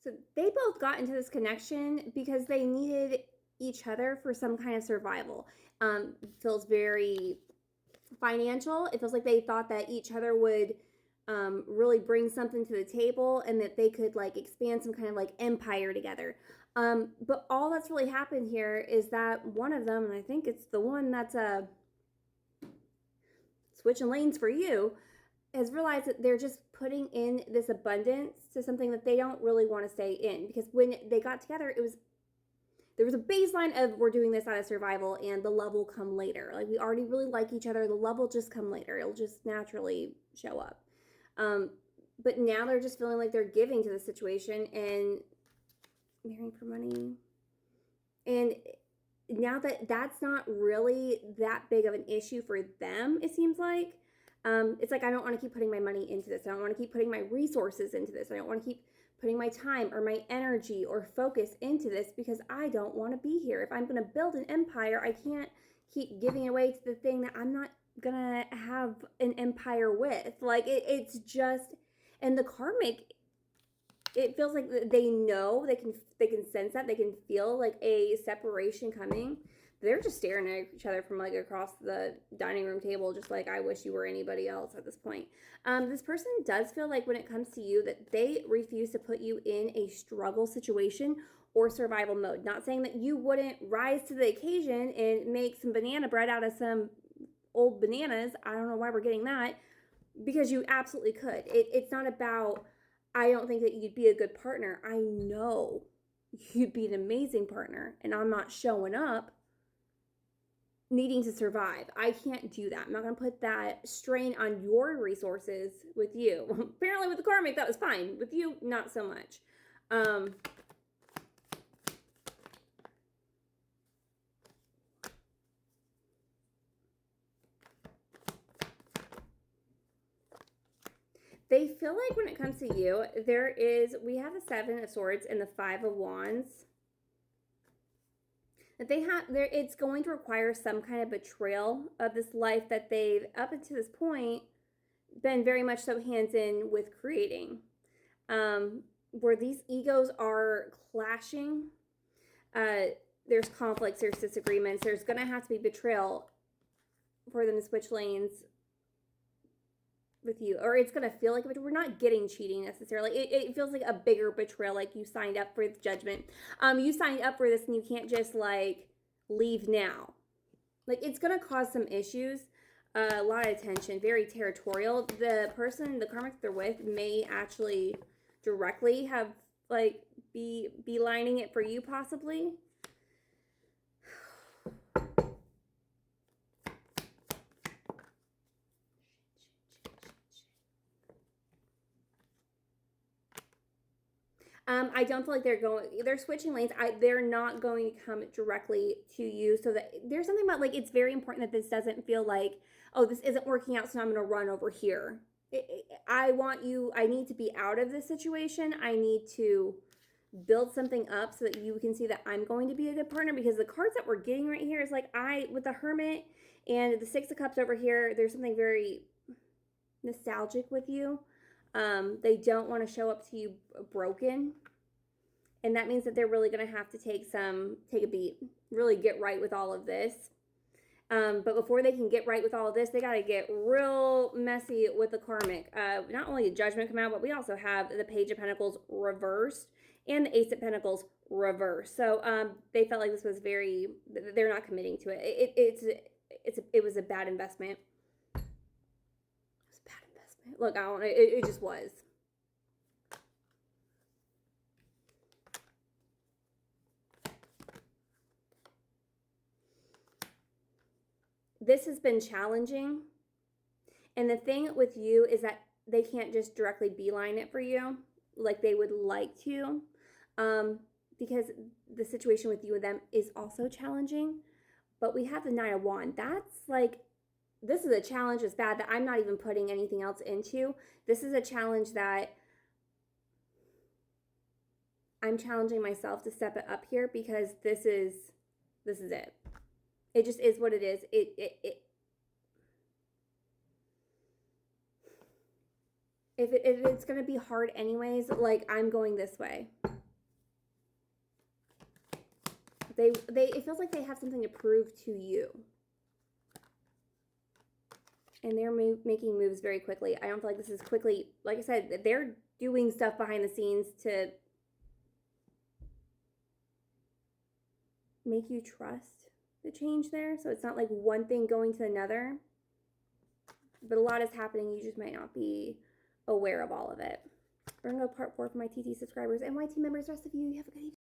So they both got into this connection because they needed each other for some kind of survival. Feels very financial. It feels like they thought that each other would really bring something to the table and that they could like expand some kind of like empire together. But all that's really happened here is that one of them, and I think it's the one that's switching lanes for you, has realized that they're just putting in this abundance to something that they don't really want to stay in. Because when they got together, there was a baseline of we're doing this out of survival and the love will come later. Like we already really like each other. The love will just come later. It'll just naturally show up. But now they're just feeling like they're giving to the situation and marrying for money. And now that that's not really that big of an issue for them, it seems like. It's like I don't want to keep putting my money into this. I don't want to keep putting my resources into this. I don't want to keep putting my time or my energy or focus into this because I don't want to be here. If I'm going to build an empire, I can't keep giving away to the thing that I'm not going to have an empire with. Like it's just, and the karmic, it feels like they know, they can sense that, they can feel like a separation coming. They're just staring at each other from like across the dining room table, just like, I wish you were anybody else at this point. This person does feel like when it comes to you that they refuse to put you in a struggle situation or survival mode. Not saying that you wouldn't rise to the occasion and make some banana bread out of some old bananas. I don't know why we're getting that, because you absolutely could. It's not about, I don't think that you'd be a good partner. I know you'd be an amazing partner, and I'm not showing up needing to survive. I can't do that. I'm not going to put that strain on your resources with you. Apparently with the karmic, that was fine. With you, not so much. They feel like when it comes to you, we have the 7 of Swords and the 5 of Wands. That it's going to require some kind of betrayal of this life that they've, up until this point, been very much so hands in with creating. Where these egos are clashing, there's conflicts, there's disagreements, there's going to have to be betrayal for them to switch lanes with you, or it's going to feel like we're not getting cheating necessarily. It feels like a bigger betrayal, like you signed up for the judgment. You signed up for this and you can't just like leave now. Like it's going to cause some issues, a lot of tension, very territorial. The person, the karmic they're with, may actually directly have like be lining it for you, possibly. I don't feel like they're switching lanes. They're not going to come directly to you. So that there's something about like, it's very important that this doesn't feel like, oh, this isn't working out, so I'm going to run over here. I need to be out of this situation. I need to build something up so that you can see that I'm going to be a good partner, because the cards that we're getting right here is like, with the Hermit and the 6 of Cups over here, there's something very nostalgic with you. They don't want to show up to you broken. And that means that they're really going to have to take a beat, really get right with all of this. But before they can get right with all of this, they got to get real messy with the karmic. Not only did Judgment come out, but we also have the Page of Pentacles reversed and the Ace of Pentacles reversed. So they felt like this was they're not committing to it. It was a bad investment. Look, I don't know. It just was. This has been challenging. And the thing with you is that they can't just directly beeline it for you like they would like to. Because the situation with you and them is also challenging. But we have the 9 of Wands. That's like, this is a challenge that's bad that I'm not even putting anything else into. This is a challenge that I'm challenging myself to step it up here, because this is it. It just is what it is. If it's going to be hard anyways, like, I'm going this way. It feels like they have something to prove to you. And they're making moves very quickly. I don't feel like this is quickly, like I said, they're doing stuff behind the scenes to make you trust the change there. So it's not like one thing going to another, but a lot is happening. You just might not be aware of all of it. We're going to go part 4 for my TT subscribers and YT members. The rest of you have a good evening.